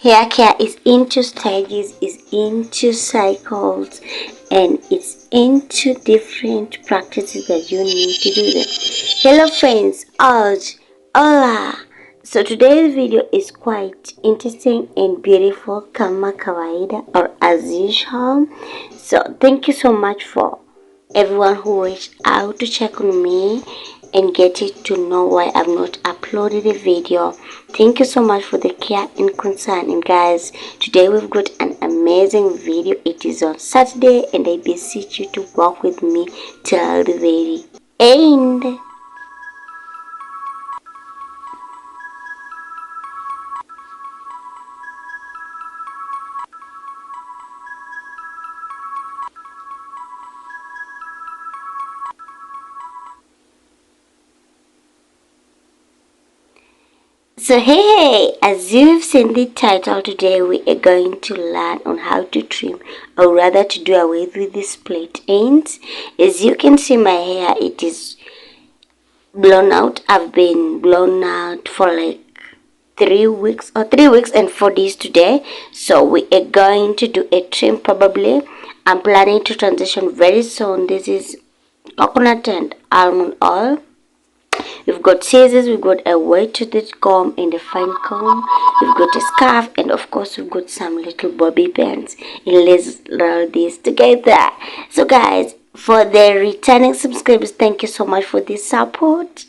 Hair care is into stages, is into cycles, and it's into different practices that you need to do them. Hello friends, hola. So today's video is quite interesting and beautiful, kama kawaida or as usual. So thank you so much for everyone who reached out to check on me and get it to know why I've not uploaded a video. Thank you so much for the care and concern. And guys, today we've got an amazing video. It is on Saturday and I beseech you to walk with me till the very end. So hey, as you've seen the title, today we are going to learn on how to trim, or rather to do away with the split ends. As you can see, my hair, it is blown out. I've been blown out for like 3 weeks and 4 days today. So we are going to do a trim probably. I'm planning to transition very soon. This is coconut and almond oil. We've got scissors, we've got a weighted comb and a fine comb, we've got a scarf, and of course we've got some little bobby pins. And let's roll this together. So guys, for the returning subscribers, thank you so much for this support.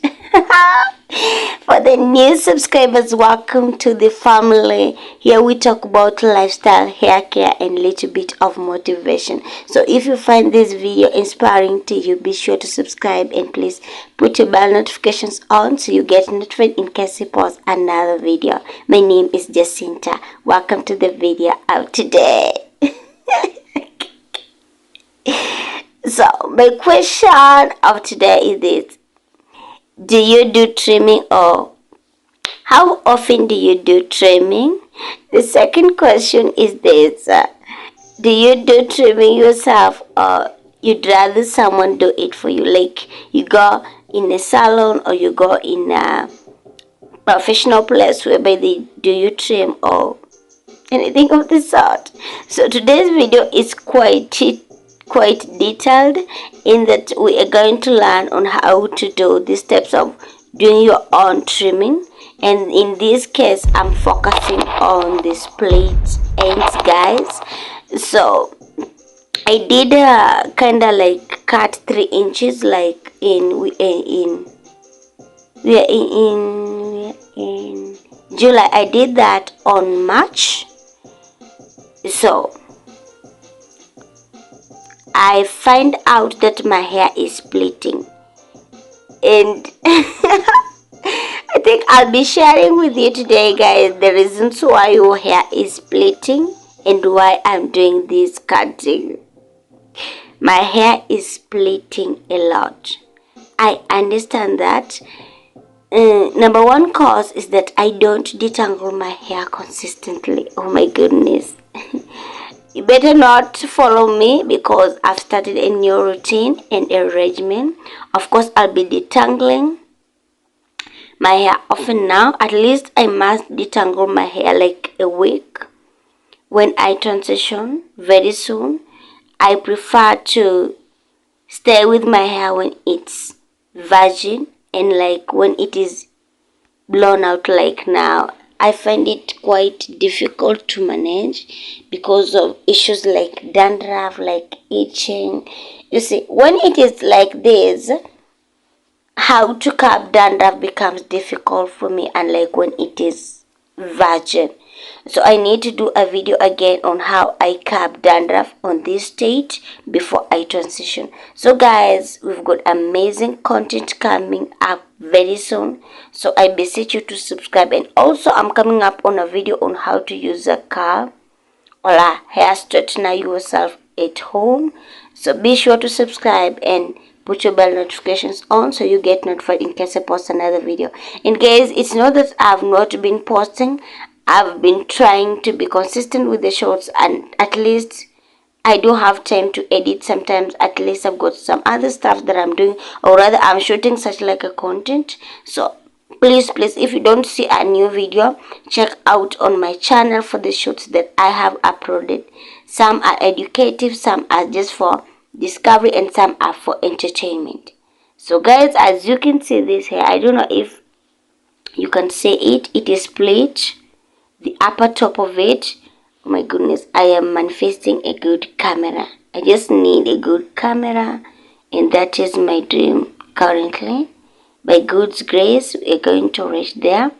For the new subscribers, welcome to the family. Here we talk about lifestyle, hair care, and a little bit of motivation. So if you find this video inspiring to you, be sure to subscribe and please put your bell notifications on so you get notified in case I post another video. My name is Jacinta. Welcome to the video of today. So my question of today is this: do you do trimming, or how often do you do trimming? The second question is this: do you do trimming yourself, or you'd rather someone do it for you? Like you go in a salon or you go in a professional place whereby they do you trim or anything of the sort. So today's video is quite detailed in that we are going to learn on how to do the steps of doing your own trimming, and in this case I'm focusing on the split ends, guys. So I did kind of like cut 3 inches, like we are in July. I did that on March. So I find out that my hair is splitting, and I think I'll be sharing with you today, guys, the reasons why your hair is splitting and why I'm doing this cutting. My hair is splitting a lot. I understand that. Number one cause is that I don't detangle my hair consistently. Oh my goodness. You better not follow me because I've started a new routine and a regimen. Of course, I'll be detangling my hair often now. At least I must detangle my hair like a week when I transition very soon. I prefer to stay with my hair when it's virgin and like when it is blown out like now. I find it quite difficult to manage because of issues like dandruff, like itching. You see, when it is like this, how to curb dandruff becomes difficult for me, unlike when it is virgin. So I need to do a video again on how I curb dandruff on this stage before I transition. So guys, we've got amazing content coming up very soon, so I beseech you to subscribe. And also I'm coming up on a video on how to use a curl or a hair straightener yourself at home. So be sure to subscribe and put your bell notifications on so you get notified in case I post another video. And guys, it's not that I've not been posting. I've been trying to be consistent with the shorts, and at least I do have time to edit sometimes. At least I've got some other stuff that I'm doing, or rather I'm shooting such like a content. So Please, if you don't see a new video, check out on my channel for the shorts that I have uploaded. Some are educative, some are just for discovery, and some are for entertainment. So guys, as you can see this here, I don't know if you can see it. It is split, the upper top of it. Oh my goodness, I am manifesting a good camera. I just need a good camera, and that is my dream currently. By God's grace, we're going to reach there.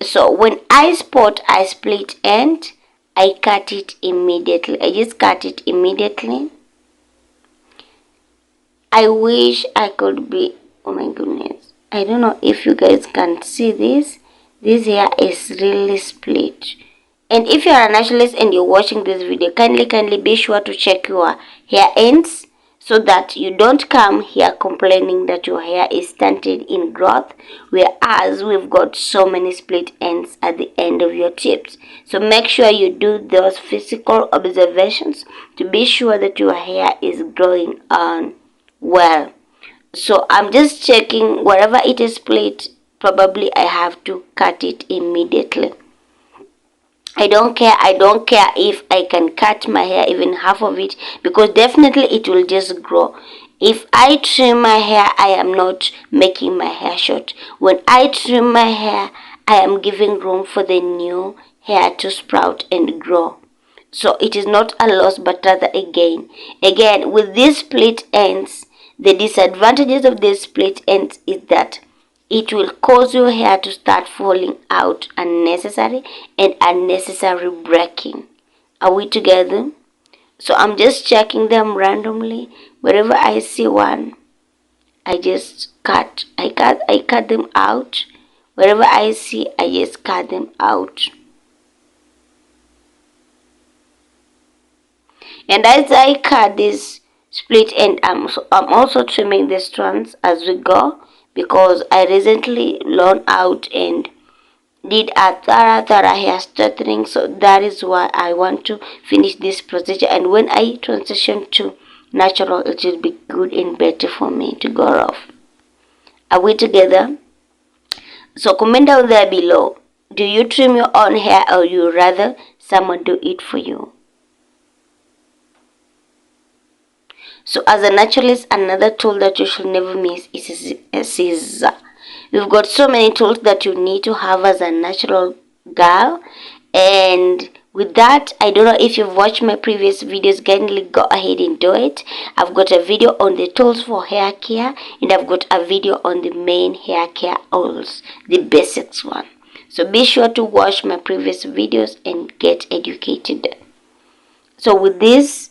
So when I spot a split end, I cut it immediately. I just cut it immediately. I wish I could be, oh my goodness, I don't know if you guys can see this. This hair is really split. And if you are a naturalist and you're watching this video, kindly be sure to check your hair ends, so that you don't come here complaining that your hair is stunted in growth, whereas we've got so many split ends at the end of your tips. So make sure you do those physical observations to be sure that your hair is growing on well. So I'm just checking wherever it is split, probably I have to cut it immediately. I don't care if I can cut my hair even half of it, because definitely it will just grow. If I trim my hair, I am not making my hair short. When I trim my hair, I am giving room for the new hair to sprout and grow. So it is not a loss, but rather a gain. Again, with these split ends, the disadvantages of these split ends is that it will cause your hair to start falling out unnecessary and unnecessary breaking. Are we together? So I'm just checking them randomly. Wherever I see one, I just cut. I cut them out. Wherever I see, I just cut them out. And as I cut this split end, I'm also trimming the strands as we go, because I recently learned out and did a thorough hair straightening. So that is why I want to finish this procedure, and when I transition to natural, it will be good and better for me to go off. Are we together? So comment down there below, do you trim your own hair, or you rather someone do it for you? So as a naturalist, another tool that you should never miss is a scissor. We've got so many tools that you need to have as a natural girl, and with that, I don't know if you've watched my previous videos, kindly go ahead and do it. I've got a video on the tools for hair care, and I've got a video on the main hair care oils, the basics one. So be sure to watch my previous videos and get educated. So with this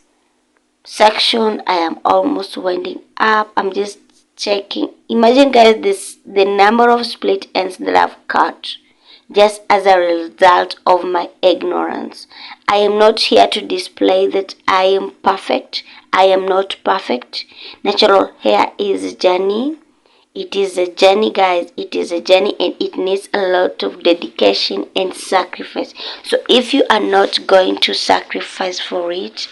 section, I am almost winding up. I'm just checking. Imagine guys, the number of split ends that I've cut just as a result of my ignorance. I am not here to display that I am perfect. I am not perfect. Natural hair is a journey. It is a journey, guys. It is a journey, and it needs a lot of dedication and sacrifice. So if you are not going to sacrifice for it,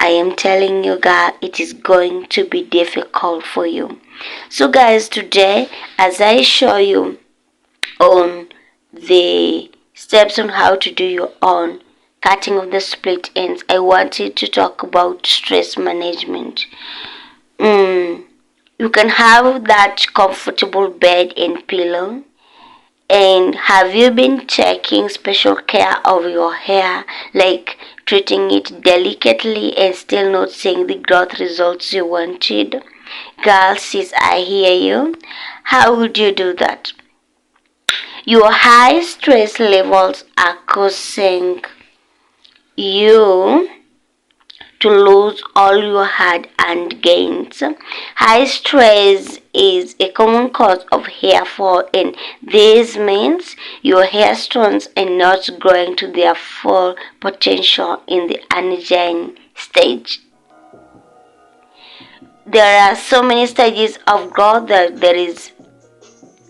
I am telling you guys, it is going to be difficult for you. So guys, today, as I show you on the steps on how to do your own cutting of the split ends, I wanted to talk about stress management. You can have that comfortable bed and pillow. And have you been taking special care of your hair, like treating it delicately and still not seeing the growth results you wanted? Girls, sis, I hear you. How would you do that? Your high stress levels are causing you to lose all your hard-earned gains. High stress is a common cause of hair fall, and this means your hair strands are not growing to their full potential in the anagen stage. There are so many stages of growth. There is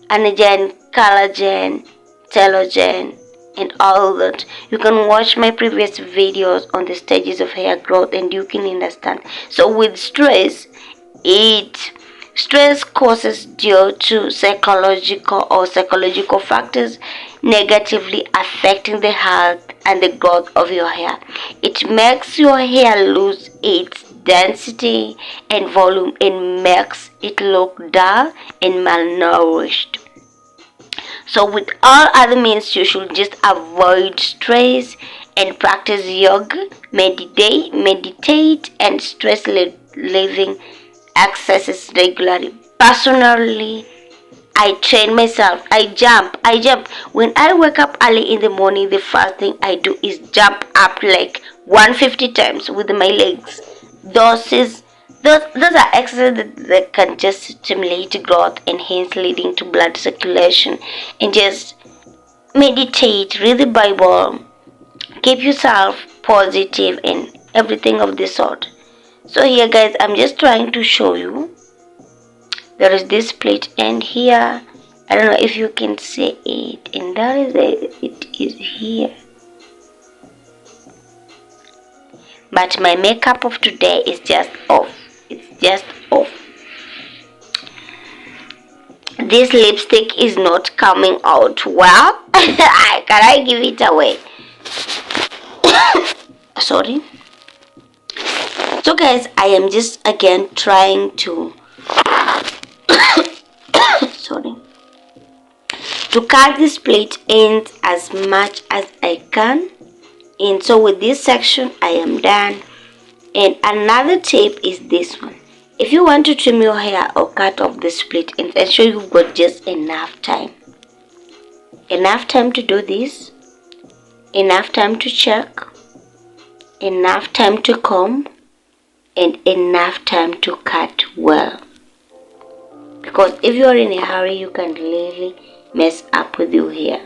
anagen, collagen, telogen, and all that. You can watch my previous videos on the stages of hair growth and you can understand. So with stress, it Stress causes due to psychological factors negatively affecting the health and the growth of your hair. It makes your hair lose its density and volume and makes it look dull and malnourished. So with all other means, you should just avoid stress and practice yoga, meditate and stress living exercises regularly. Personally, I train myself. I jump. When I wake up early in the morning, the first thing I do is jump up like 150 times with my legs. Those is those are exercises that can just stimulate growth and hence leading to blood circulation. And just meditate, read the Bible, keep yourself positive and everything of this sort. So here guys, I'm just trying to show you. There is this split end here. I don't know if you can see it, and that is it is here. But my makeup of today is just off. It's just off. This lipstick is not coming out well. Can I give it away? Sorry. So guys, I am just again trying to sorry, to cut the split ends as much as I can. And so with this section I am done. And another tip is this one. If you want to trim your hair or cut off the split ends, ensure you've got just enough time. Enough time to do this, enough time to check, enough time to comb, and enough time to cut well. Because if you are in a hurry, you can really mess up with your hair.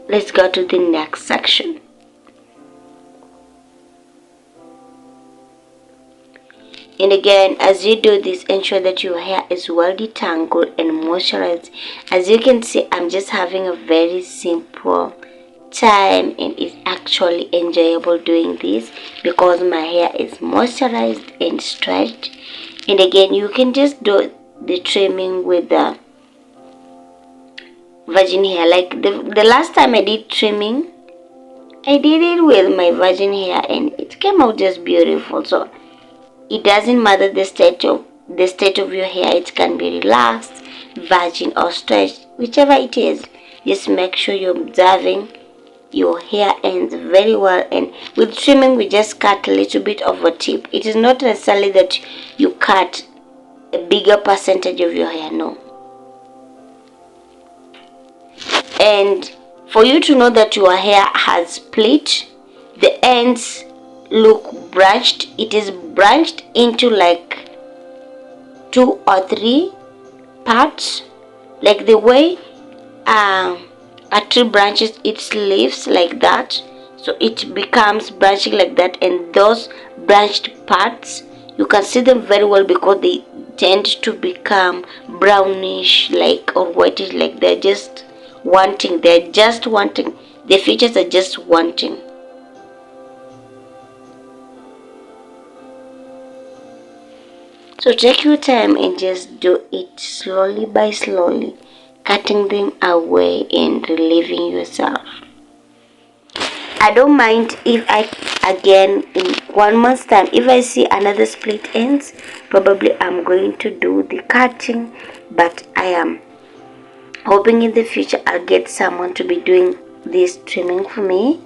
Let's go to the next section. And again, as you do this, ensure that your hair is well detangled and moisturized. As you can see, I'm just having a very simple time, and it's actually enjoyable doing this because my hair is moisturized and stretched. And again, you can just do the trimming with the virgin hair. Like the last time I did trimming, I did it with my virgin hair and it came out just beautiful. So it doesn't matter the state of your hair. It can be relaxed, virgin or stretched, whichever it is. Just make sure you're observing your hair ends very well. And with trimming, we just cut a little bit of a tip. It is not necessarily that you cut a bigger percentage of your hair, no. And for you to know that your hair has split, the ends look branched. It is branched into like 2 or 3 parts, like the way a tree branches its leaves like that. So it becomes branching like that, and those branched parts, you can see them very well because they tend to become brownish like or whitish, like they're just wanting, the features are just wanting. So take your time and just do it slowly by slowly, cutting them away and relieving yourself. I don't mind if again in 1 month's time, if I see another split ends, probably I'm going to do the cutting, but I am hoping in the future I'll get someone to be doing this trimming for me,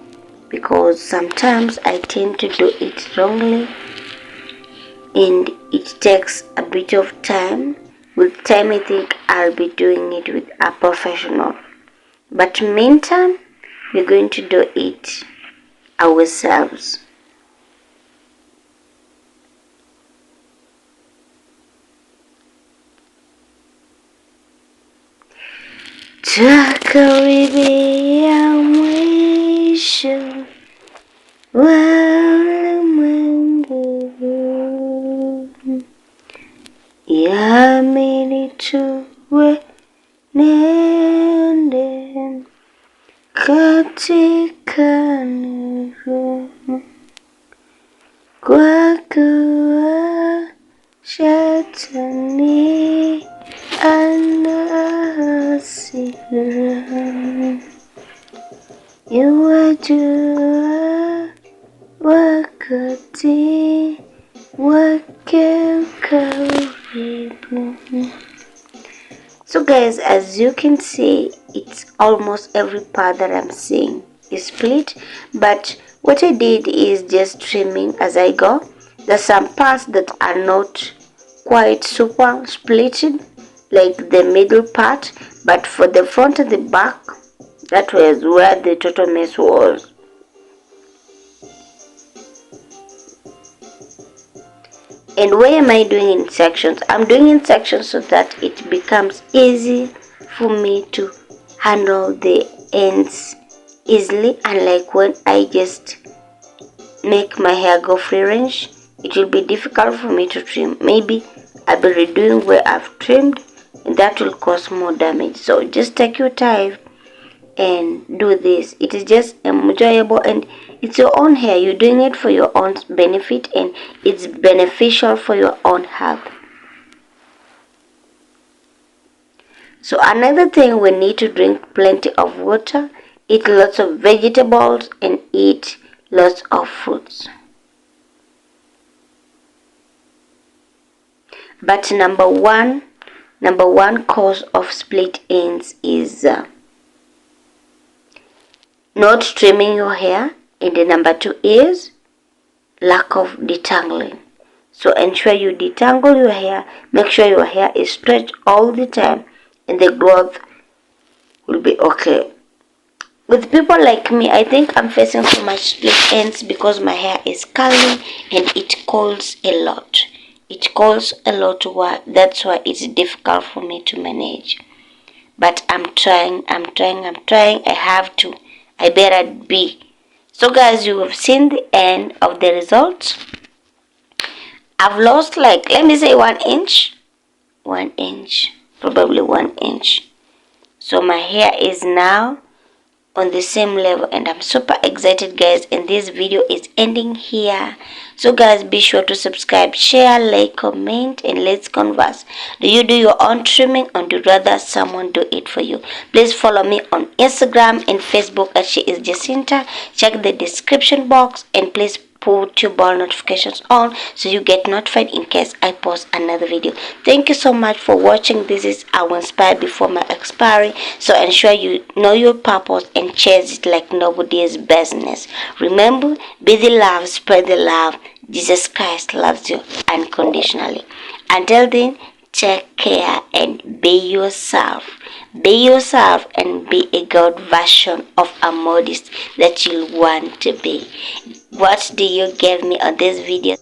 because sometimes I tend to do it wrongly and it takes a bit of time. With time, I think I'll be doing it with a professional, but meantime we're going to do it ourselves. Caribbean mwisho wa ulimwengu yamini tuwe nende katika nuru kwa kuwa watani anasira Yuwajua wakati wake karibu. So guys, as you can see, it's almost every part that I'm saying is split, but what I did is just trimming as I go. There's some parts that are not quite super splitted, like the middle part, but for the front and the back, that was where the total mess was. And why am I doing in sections? I'm doing in sections so that it becomes easy for me to handle the ends easily, unlike when I just make my hair go free range. It will be difficult for me to trim. Maybe I'll be redoing where I've trimmed, and that will cause more damage. So just take your time and do this. It is just enjoyable, and it's your own hair. You're doing it for your own benefit, and it's beneficial for your own health. So another thing, we need to drink plenty of water, eat lots of vegetables, and eat lots of fruits. But number one cause of split ends is not trimming your hair, and the number 2 is lack of detangling. So ensure you detangle your hair. Make sure your hair is stretched all the time, and the growth will be okay. With people like me, I think I'm facing so much split ends because my hair is curly and it curls a lot. It curls a lot. That's why it's difficult for me to manage. But I'm trying. I have to. I better be. So guys, you have seen the end of the results. I've lost, like, let me say 1 inch. 1 inch. Probably 1 inch. So my hair is now on the same level, and I'm super excited, guys, and this video is ending here. So guys, be sure to subscribe, share, like, comment, and let's converse. Do you do your own trimming, or do you rather someone do it for you? Please follow me on Instagram and Facebook at Sheisjacinta. Check the description box, and please put your bell notifications on so you get notified in case I post another video. Thank you so much for watching. This is I will inspire before my expiry, so ensure you know your purpose and chase it like nobody's business. Remember, be the love, spread the love. Jesus Christ loves you unconditionally. Until then, take care and be yourself. Be yourself and be a God version of a modest that you want to be. What do you give me on this video?